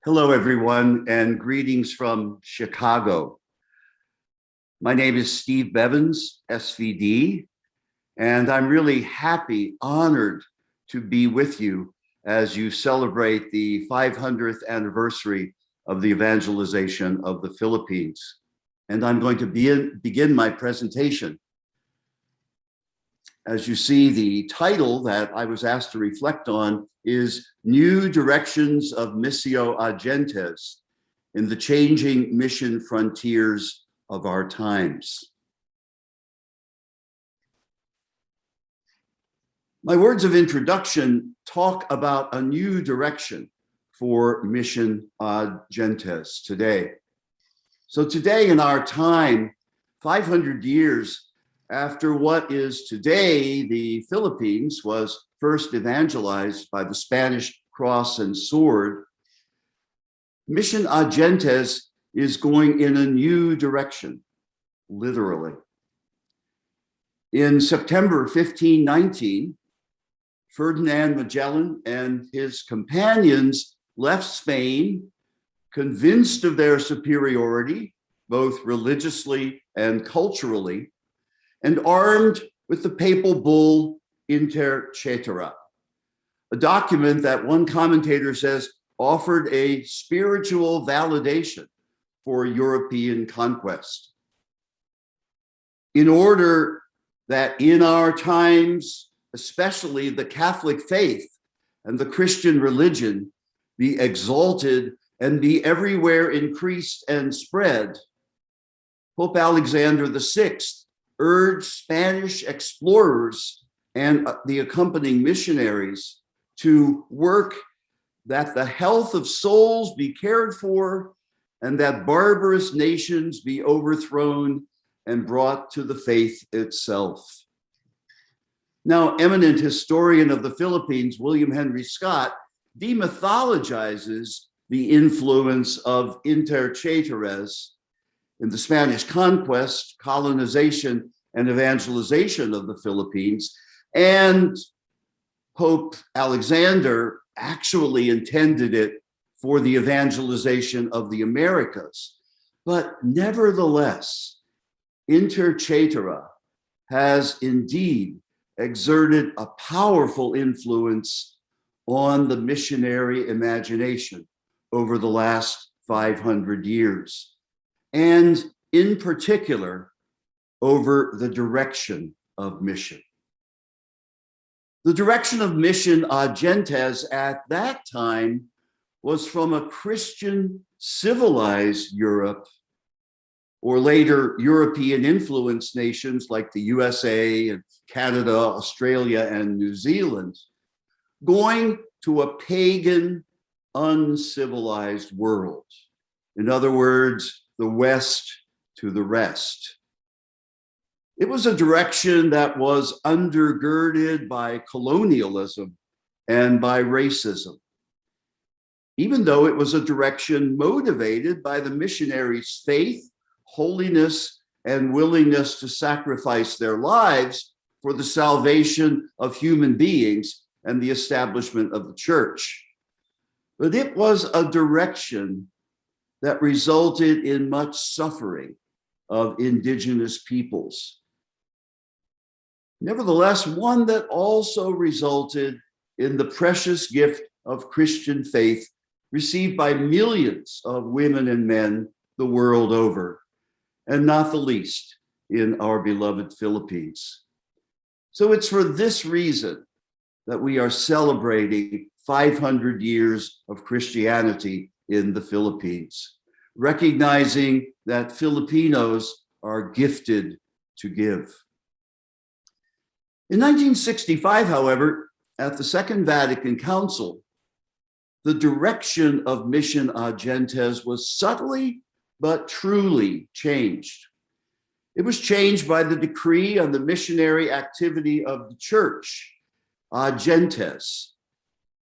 Hello, everyone, and greetings from Chicago. My name is Steve Bevans, SVD, and I'm really happy, honored to be with you as you celebrate the 500th anniversary of the evangelization of the Philippines. And I'm going to begin my presentation. As you see, the title that I was asked to reflect on is New Directions of Missio Gentes in the Changing Mission Frontiers of Our Times. My words of introduction talk about a new direction for Mission Gentes today. So today in our time, 500 years after what is today the Philippines was first evangelized by the Spanish cross and sword, Mission Gentes is going in a new direction, literally. In September 1519, Ferdinand Magellan and his companions left Spain, convinced of their superiority, both religiously and culturally, and armed with the papal bull Intergentes, a document that one commentator says offered a spiritual validation for European conquest. In order that in our times, especially the Catholic faith and the Christian religion, be exalted and be everywhere increased and spread, Pope Alexander VI urged Spanish explorers and the accompanying missionaries to work that the health of souls be cared for and that barbarous nations be overthrown and brought to the faith itself. Now, eminent historian of the Philippines, William Henry Scott, demythologizes the influence of intergentes in the Spanish conquest, colonization, and evangelization of the Philippines. And Pope Alexander actually intended it for the evangelization of the Americas. But nevertheless, intergentes has indeed exerted a powerful influence on the missionary imagination over the last 500 years. And in particular, over the direction of mission. The direction of Mission Gentes at that time was from a Christian civilized Europe, or later European influenced nations like the USA and Canada, Australia, and New Zealand, going to a pagan, uncivilized world. In other words, the West to the rest. It was a direction that was undergirded by colonialism and by racism, even though it was a direction motivated by the missionaries' faith, holiness, and willingness to sacrifice their lives for the salvation of human beings and the establishment of the church. But it was a direction that resulted in much suffering of indigenous peoples. Nevertheless, one that also resulted in the precious gift of Christian faith received by millions of women and men the world over, and not the least in our beloved Philippines. So it's for this reason that we are celebrating 500 years of Christianity in the Philippines, recognizing that Filipinos are gifted to give. In 1965, however, at the Second Vatican Council, the direction of Mission Gentes was subtly but truly changed. It was changed by the decree on the missionary activity of the church, Gentes.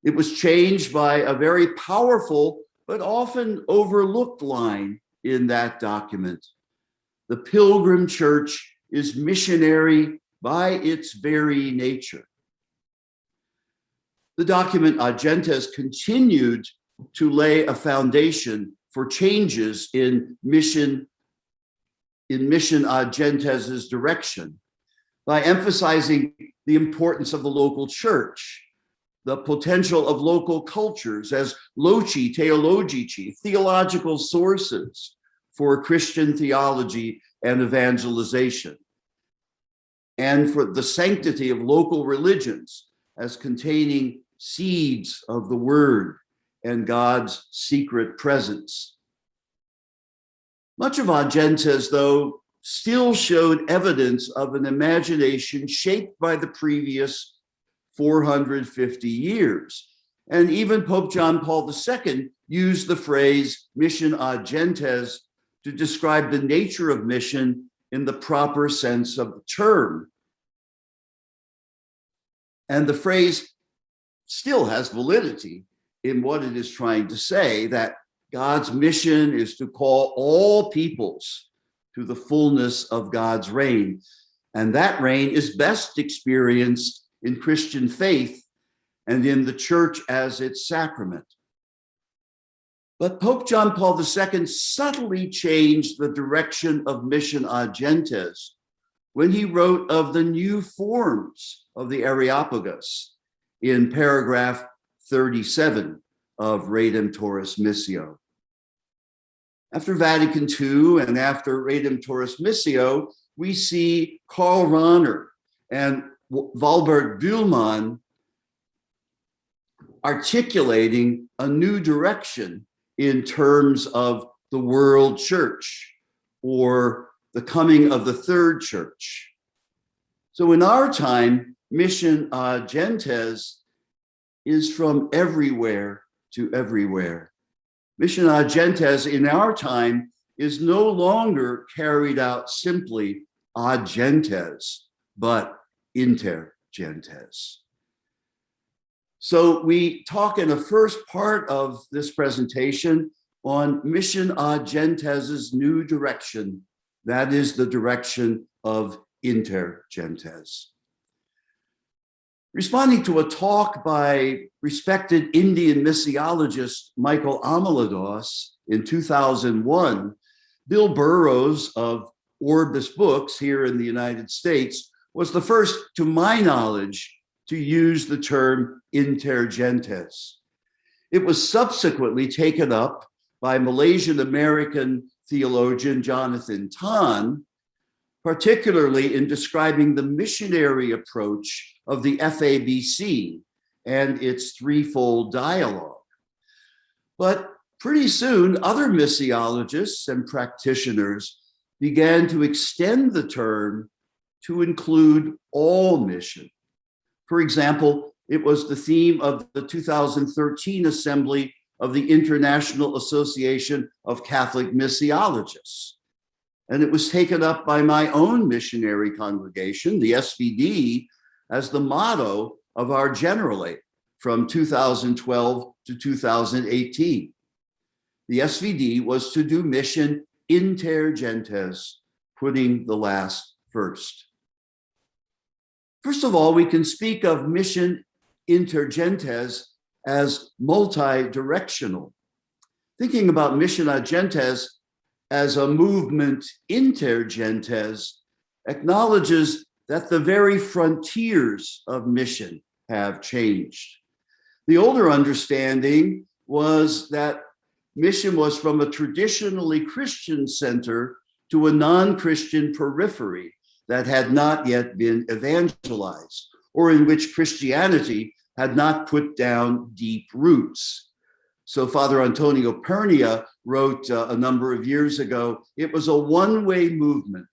It was changed by a very powerful but often overlooked line in that document. The Pilgrim Church is missionary by its very nature. The document Gentes continued to lay a foundation for changes in mission ad gentes' direction by emphasizing the importance of the local church, the potential of local cultures as loci theologici, theological sources for Christian theology and evangelization, and for the sanctity of local religions as containing seeds of the word and God's secret presence. Much of Ad Gentes, though, still showed evidence of an imagination shaped by the previous 450 years. And even Pope John Paul II used the phrase mission ad gentes to describe the nature of mission in the proper sense of the term. And the phrase still has validity in what it is trying to say, that God's mission is to call all peoples to the fullness of God's reign. And that reign is best experienced in Christian faith and in the church as its sacrament. But Pope John Paul II subtly changed the direction of mission ad gentes when he wrote of the new forms of the Areopagus in paragraph 37 of Redemptoris Missio. After Vatican II and after Redemptoris Missio, we see Karl Rahner and Walbert Bühlmann articulating a new direction in terms of the world church or the coming of the third church. So in our time, mission ad gentes is from everywhere to everywhere. Mission ad gentes in our time is no longer carried out simply ad gentes, but inter gentes. So we talk in the first part of this presentation on mission ad gentes' new direction. That is the direction of inter gentes. Responding to a talk by respected Indian missiologist Michael Amaladoss in 2001, Bill Burrows of Orbis Books here in the United States was the first, to my knowledge, to use the term intergentes. It was subsequently taken up by Malaysian-American theologian Jonathan Tan, particularly in describing the missionary approach of the FABC and its threefold dialogue. But pretty soon, other missiologists and practitioners began to extend the term to include all mission. For example, it was the theme of the 2013 Assembly of the International Association of Catholic Missiologists. And it was taken up by my own missionary congregation, the SVD, as the motto of our generalate from 2012 to 2018. The SVD was to do mission inter gentes, putting the last first. First of all, we can speak of mission inter gentes as multidirectional. Thinking about mission ad gentes as a movement inter gentes acknowledges that the very frontiers of mission have changed. The older understanding was that mission was from a traditionally Christian center to a non-Christian periphery that had not yet been evangelized, or in which Christianity had not put down deep roots. So Father Antonio Pernia wrote a number of years ago, it was a one-way movement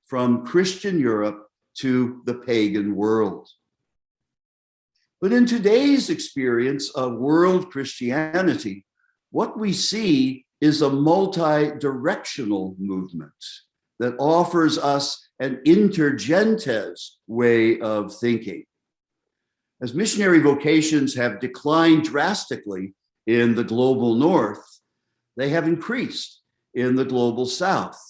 from Christian Europe to the pagan world. But in today's experience of world Christianity, what we see is a multi-directional movement that offers us an intergentes way of thinking. As missionary vocations have declined drastically in the global north, they have increased in the global south.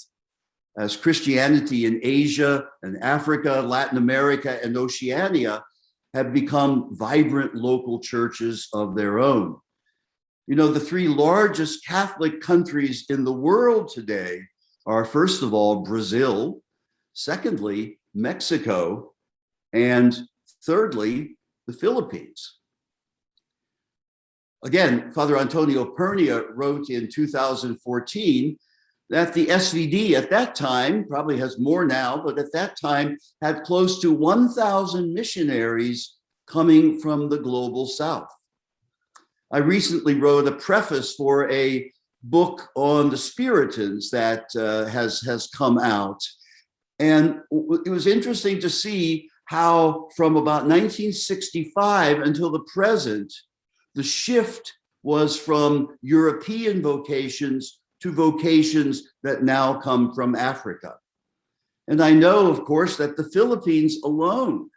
As Christianity in Asia and Africa, Latin America, and Oceania have become vibrant local churches of their own. You know, the three largest Catholic countries in the world today are, first of all, Brazil, secondly, Mexico, and thirdly, the Philippines. Again, Father Antonio Pernia wrote in 2014 that the SVD at that time, probably has more now, but at that time had close to 1,000 missionaries coming from the global South. I recently wrote a preface for a book on the Spiritans that has come out. And it was interesting to see how from about 1965 until the present, the shift was from European vocations to vocations that now come from Africa. And I know, of course, that the Philippines alone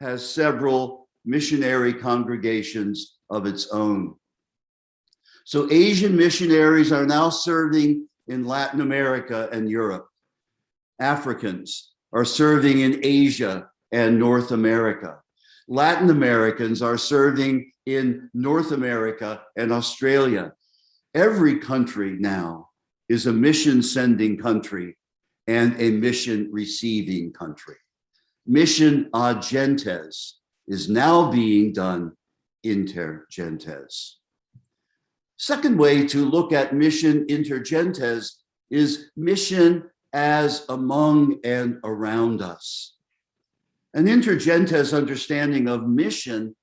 has several missionary congregations of its own. So Asian missionaries are now serving in Latin America and Europe. Africans are serving in Asia and North America. Latin Americans are serving in North America and Australia. Every country now is a mission sending country and a mission receiving country. Mission ad gentes is now being done intergentes. Second way to look at mission intergentes is mission as among and around us. An intergentes understanding of mission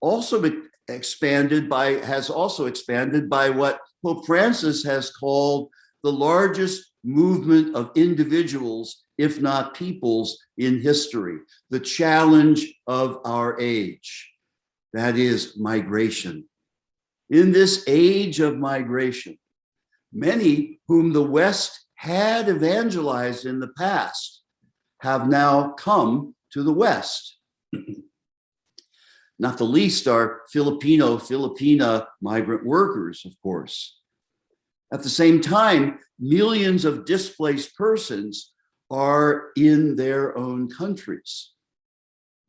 also has also expanded by what Pope Francis has called the largest movement of individuals, if not peoples, in history, the challenge of our age, that is migration. In this age of migration, many whom the West had evangelized in the past have now come to the West. Not the least are Filipina migrant workers, of course. At the same time, millions of displaced persons are in their own countries.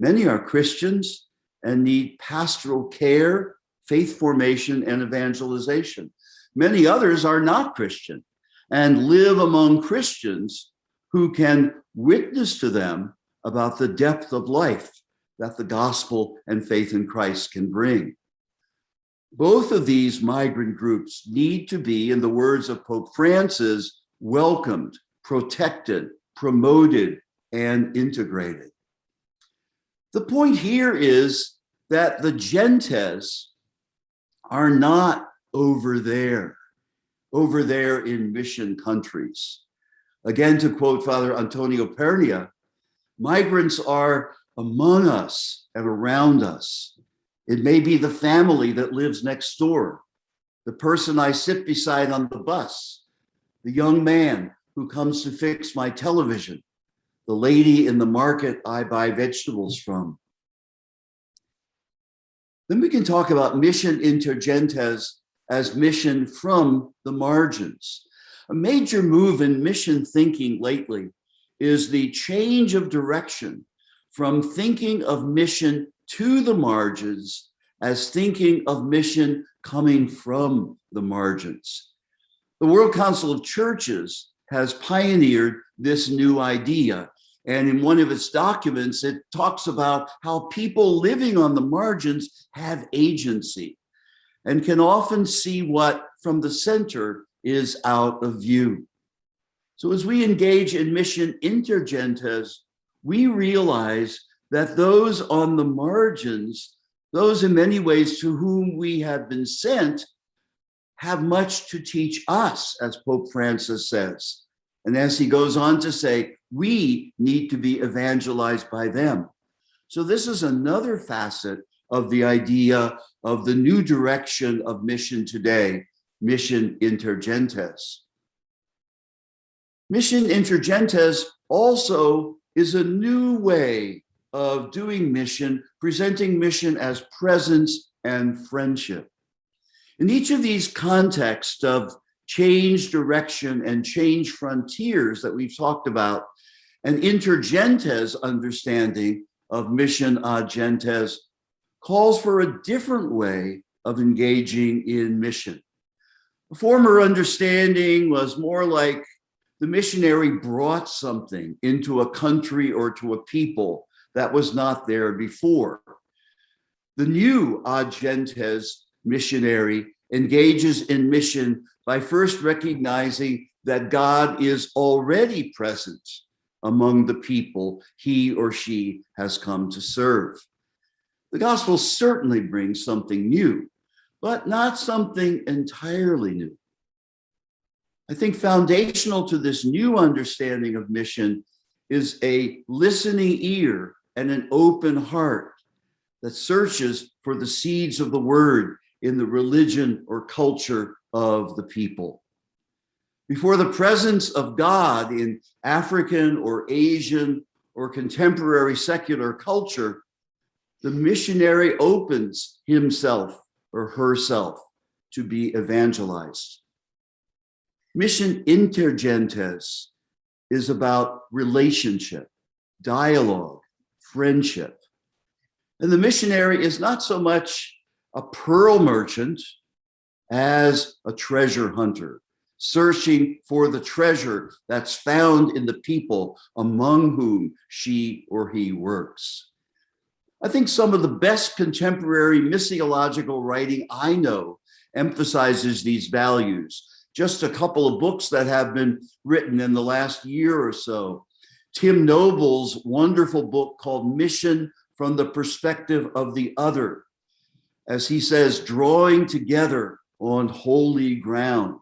Many are Christians and need pastoral care, faith formation, and evangelization. Many others are not Christian and live among Christians who can witness to them about the depth of life that the gospel and faith in Christ can bring. Both of these migrant groups need to be, in the words of Pope Francis, welcomed, protected, promoted, and integrated. The point here is that the gentes are not over there in mission countries. Again, to quote Father Antonio Pernia, migrants are among us and around us. It may be the family that lives next door, the person I sit beside on the bus, the young man who comes to fix my television, the lady in the market I buy vegetables from. Then we can talk about mission intergentes as mission from the margins. A major move in mission thinking lately is the change of direction from thinking of mission to the margins as thinking of mission coming from the margins. The World Council of Churches has pioneered this new idea. And in one of its documents, it talks about how people living on the margins have agency and can often see what from the center is out of view. So as we engage in mission intergentes, we realize that those on the margins, those in many ways to whom we have been sent, have much to teach us, as Pope Francis says. And as he goes on to say, we need to be evangelized by them. So this is another facet of the idea of the new direction of mission today, mission intergentes. Mission intergentes also is a new way of doing mission, presenting mission as presence and friendship. In each of these contexts of change direction and change frontiers that we've talked about, an intergentes understanding of mission ad gentes calls for a different way of engaging in mission. A former understanding was more like the missionary brought something into a country or to a people that was not there before. The new Gentes missionary engages in mission by first recognizing that God is already present among the people he or she has come to serve. The gospel certainly brings something new, but not something entirely new. I think foundational to this new understanding of mission is a listening ear and an open heart that searches for the seeds of the word in the religion or culture of the people. Before the presence of God in African or Asian or contemporary secular culture, the missionary opens himself or herself to be evangelized. Mission intergentes is about relationship, dialogue, friendship. And the missionary is not so much a pearl merchant as a treasure hunter, searching for the treasure that's found in the people among whom she or he works. I think some of the best contemporary missiological writing I know emphasizes these values. Just a couple of books that have been written in the last year or so. Tim Noble's wonderful book called Mission from the Perspective of the Other, as he says, drawing together on holy ground.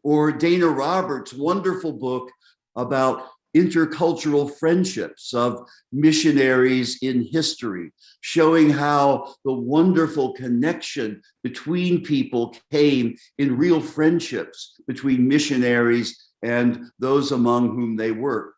Or Dana Roberts' wonderful book about intercultural friendships of missionaries in history, showing how the wonderful connection between people came in real friendships between missionaries and those among whom they worked.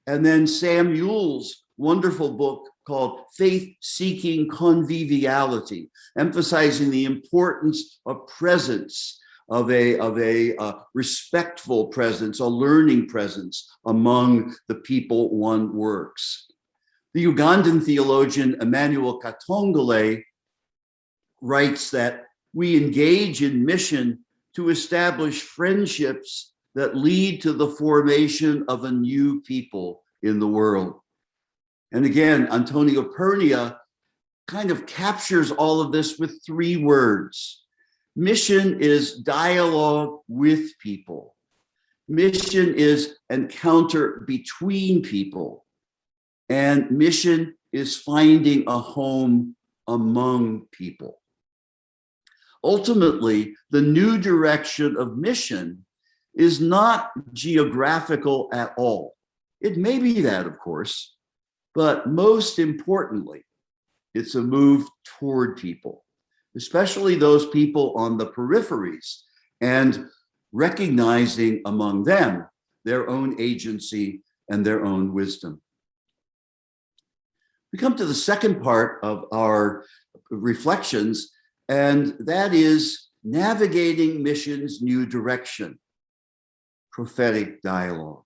And then Sam Yule's wonderful book called Faith-Seeking Conviviality, emphasizing the importance of presence, of a respectful presence, a learning presence among the people one works. The Ugandan theologian Emmanuel Katongole writes that we engage in mission to establish friendships that lead to the formation of a new people in the world. And again, Antonio Pernia kind of captures all of this with three words. Mission is dialogue with people. Mission is encounter between people. And mission is finding a home among people. Ultimately, the new direction of mission is not geographical at all. It may be that, of course, but most importantly, it's a move toward people, especially those people on the peripheries, and recognizing among them their own agency and their own wisdom. We come to the second part of our reflections, and that is navigating mission's new direction, prophetic dialogue.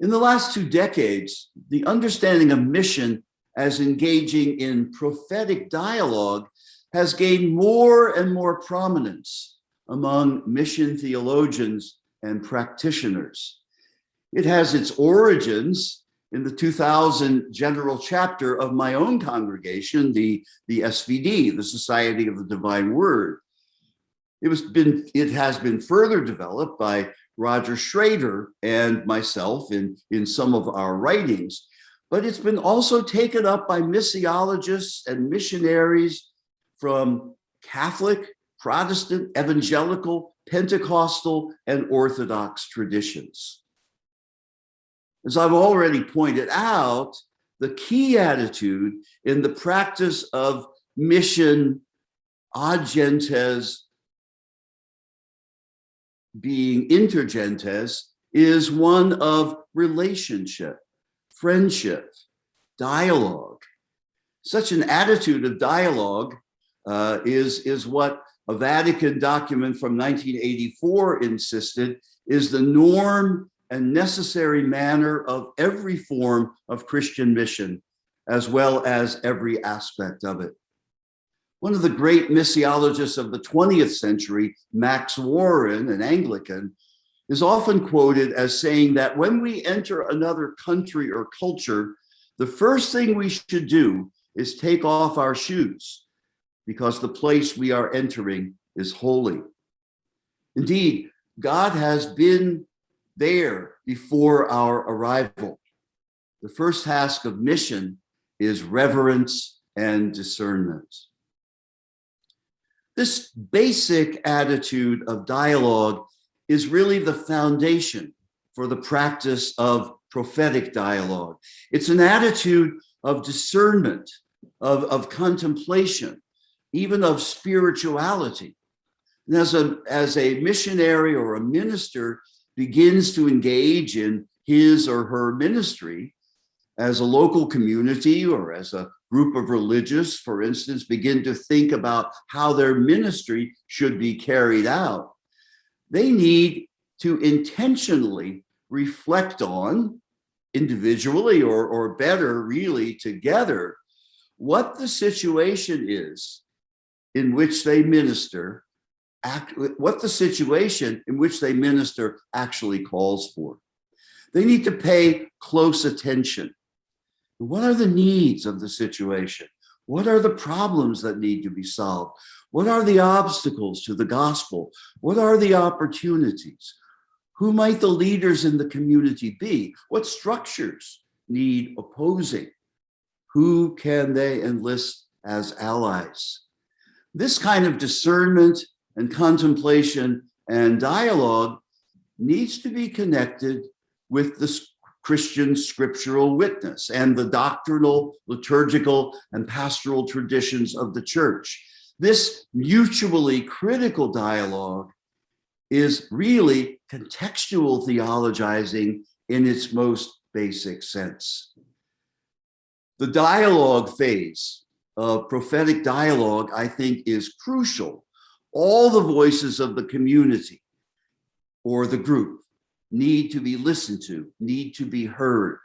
In the last 2 decades, the understanding of mission as engaging in prophetic dialogue has gained more and more prominence among mission theologians and practitioners. It has its origins in the 2000 general chapter of my own congregation, the SVD, the Society of the Divine Word. It has been further developed by Roger Schrader and myself in some of our writings, but it's been also taken up by missiologists and missionaries from Catholic, Protestant, evangelical, Pentecostal, and Orthodox traditions. As I've already pointed out, the key attitude in the practice of mission ad gentes being intergentes is one of relationship, friendship, dialogue. Such an attitude of dialogue is what a Vatican document from 1984 insisted is the norm and necessary manner of every form of Christian mission, as well as every aspect of it. One of the great missiologists of the 20th century, Max Warren, an Anglican, is often quoted as saying that when we enter another country or culture, the first thing we should do is take off our shoes, because the place we are entering is holy. Indeed, God has been there before our arrival. The first task of mission is reverence and discernment. This basic attitude of dialogue is really the foundation for the practice of prophetic dialogue. It's an attitude of discernment, of contemplation, even of spirituality. And as a missionary or a minister begins to engage in his or her ministry, as a local community or as a group of religious, for instance, begin to think about how their ministry should be carried out, they need to intentionally reflect on, individually or better, really together, what the situation is in which they minister, what the situation in which they minister actually calls for. They need to pay close attention. What are the needs of the situation? What are the problems that need to be solved? What are the obstacles to the gospel? What are the opportunities? Who might the leaders in the community be? What structures need opposing? Who can they enlist as allies? This kind of discernment and contemplation and dialogue needs to be connected with the Christian scriptural witness and the doctrinal, liturgical, and pastoral traditions of the church. This mutually critical dialogue is really contextual theologizing in its most basic sense. The dialogue phase of prophetic dialogue, I think, is crucial. All the voices of the community or the group need to be listened to, need to be heard.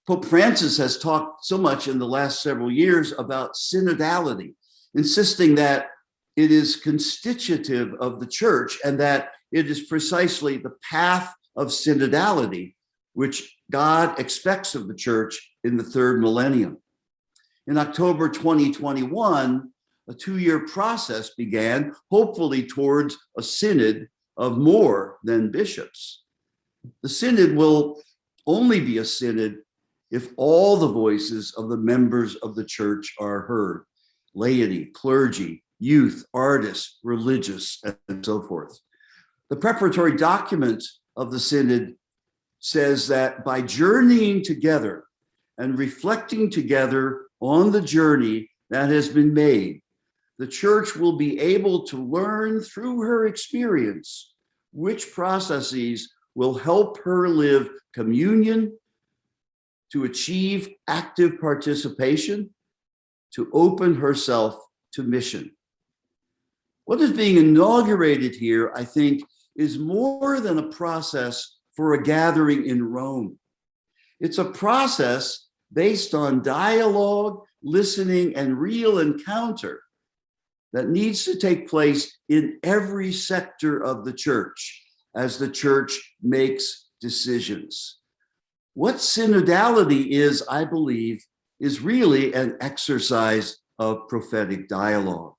Pope Francis has talked so much in the last several years about synodality, insisting that it is constitutive of the church and that it is precisely the path of synodality which God expects of the church in the third millennium. In October 2021, a 2-year process began, hopefully towards a synod of more than bishops. The synod will only be a synod if all the voices of the members of the church are heard: laity, clergy, youth, artists, religious, and so forth. The preparatory document of the synod says that by journeying together and reflecting together on the journey that has been made, the church will be able to learn through her experience which processes will help her live communion, to achieve active participation, to open herself to mission. What is being inaugurated here, I think, is more than a process for a gathering in Rome. It's a process based on dialogue, listening, and real encounter that needs to take place in every sector of the church as the church makes decisions. What synodality is, I believe, is really an exercise of prophetic dialogue.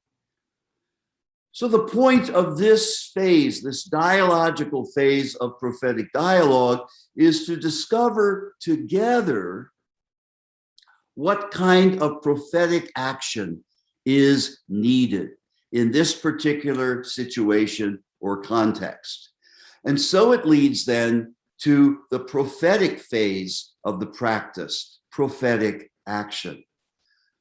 So the point of this phase, this dialogical phase of prophetic dialogue, is to discover together what kind of prophetic action is needed in this particular situation or context. And so it leads then to the prophetic phase of the practice, prophetic action.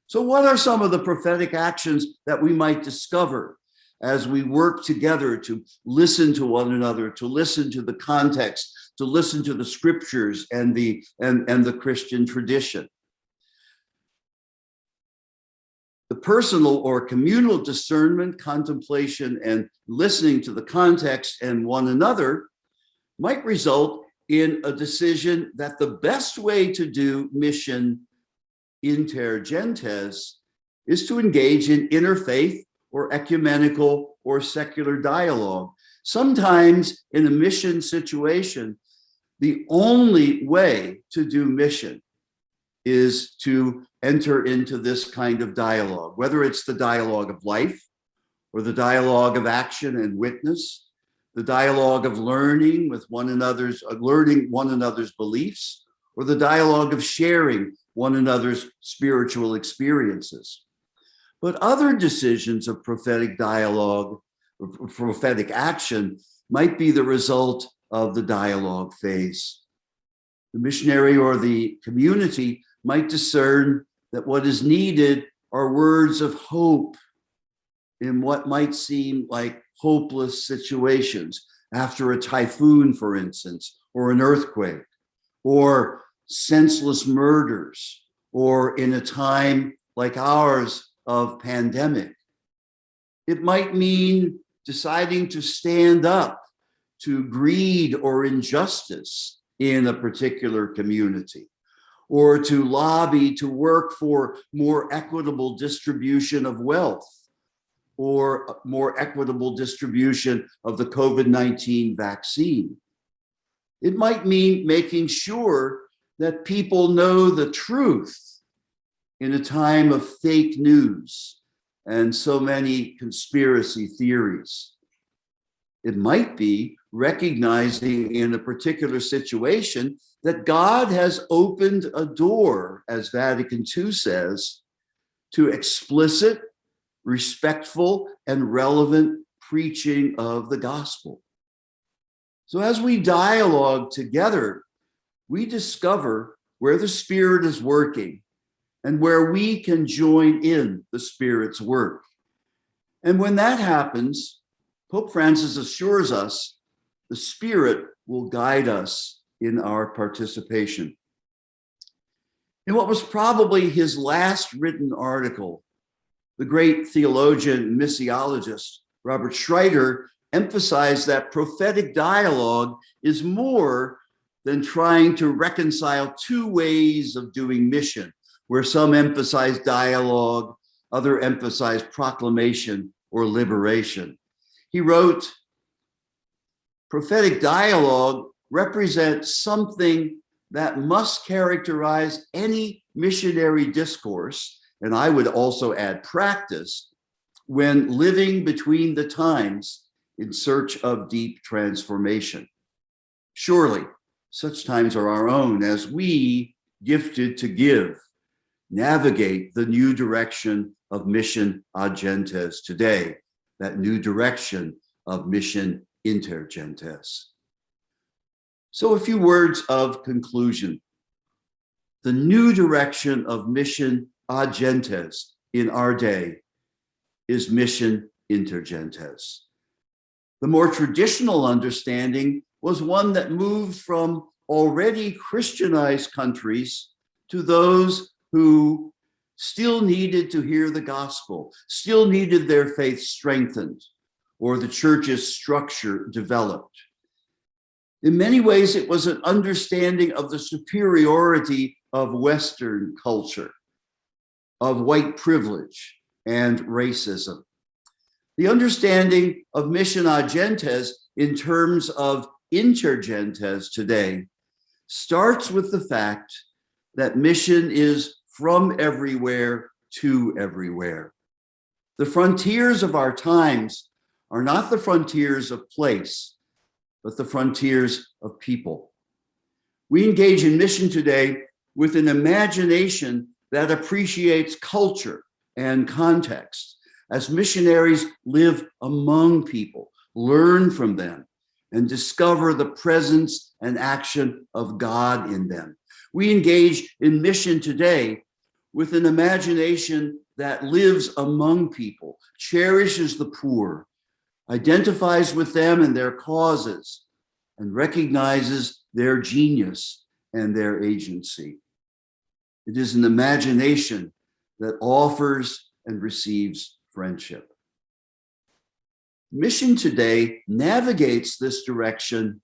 So what are some of the prophetic actions that we might discover as we work together to listen to one another, to listen to the context, to listen to the scriptures and the Christian tradition? The personal or communal discernment, contemplation, and listening to the context and one another might result in a decision that the best way to do mission intergentes is to engage in interfaith or ecumenical or secular dialogue. Sometimes in a mission situation, the only way to do mission is to enter into this kind of dialogue, whether it's the dialogue of life or the dialogue of action and witness, the dialogue of learning one another's beliefs, or the dialogue of sharing one another's spiritual experiences. But other decisions of prophetic dialogue or prophetic action might be the result of the dialogue phase. The missionary or the community might discern that what is needed are words of hope in what might seem like hopeless situations, after a typhoon, for instance, or an earthquake, or senseless murders, or in a time like ours of pandemic. It might mean deciding to stand up to greed or injustice in a particular community, or to lobby to work for more equitable distribution of wealth, or more equitable distribution of the COVID-19 vaccine. It might mean making sure that people know the truth in a time of fake news and so many conspiracy theories. It might be recognizing in a particular situation that God has opened a door, as Vatican II says, to explicit, respectful, and relevant preaching of the gospel. So as we dialogue together, we discover where the Spirit is working and where we can join in the Spirit's work. And when that happens, Pope Francis assures us the Spirit will guide us in our participation. In what was probably his last written article, the great theologian and missiologist Robert Schreiter emphasized that prophetic dialogue is more than trying to reconcile two ways of doing mission, where some emphasize dialogue, others emphasize proclamation or liberation. He wrote, prophetic dialogue represents something that must characterize any missionary discourse, and I would also add practice, when living between the times in search of deep transformation. Surely, such times are our own as we, gifted to give, navigate the new direction of mission ad gentes today, that new direction of mission intergentes. So a few words of conclusion. The new direction of mission ad gentes in our day is mission intergentes. The more traditional understanding was one that moved from already Christianized countries to those who still needed to hear the gospel, still needed their faith strengthened, or the church's structure developed. In many ways, it was an understanding of the superiority of Western culture, of white privilege and racism. The understanding of mission ad gentes in terms of intergentes today starts with the fact that mission is from everywhere to everywhere. The frontiers of our times are not the frontiers of place, but the frontiers of people. We engage in mission today with an imagination that appreciates culture and context. As missionaries live among people, learn from them, and discover the presence and action of God in them. We engage in mission today with an imagination that lives among people, cherishes the poor, identifies with them and their causes, and recognizes their genius and their agency. It is an imagination that offers and receives friendship. Mission today navigates this direction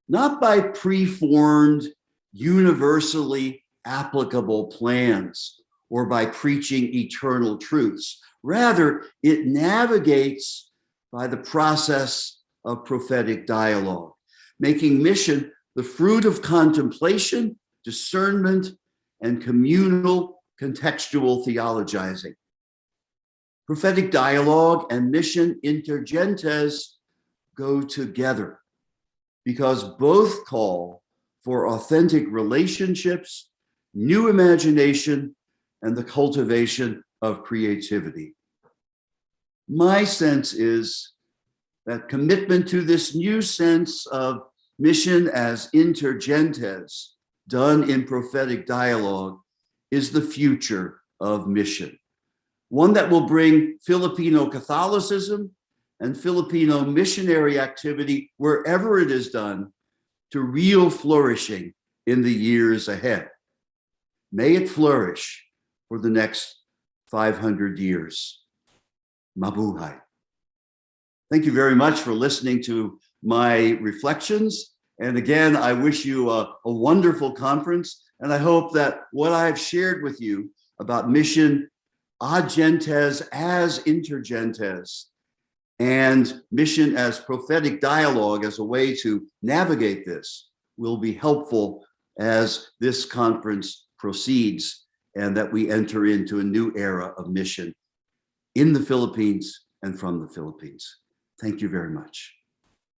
not by preformed, universally applicable plans or by preaching eternal truths. Rather, it navigates by the process of prophetic dialogue, making mission the fruit of contemplation, discernment, and communal contextual theologizing. Prophetic dialogue and mission intergentes go together because both call for authentic relationships, new imagination, and the cultivation of creativity. My sense is that commitment to this new sense of mission as intergentes, done in prophetic dialogue, is the future of mission. One that will bring Filipino Catholicism and Filipino missionary activity, wherever it is done, to real flourishing in the years ahead. May it flourish for the next 500 years. Mabuhay. Thank you very much for listening to my reflections. And again, I wish you a wonderful conference. And I hope that what I've shared with you about mission ad gentes as intergentes and mission as prophetic dialogue as a way to navigate this will be helpful as this conference proceeds and that we enter into a new era of mission in the Philippines and from the Philippines. Thank you very much.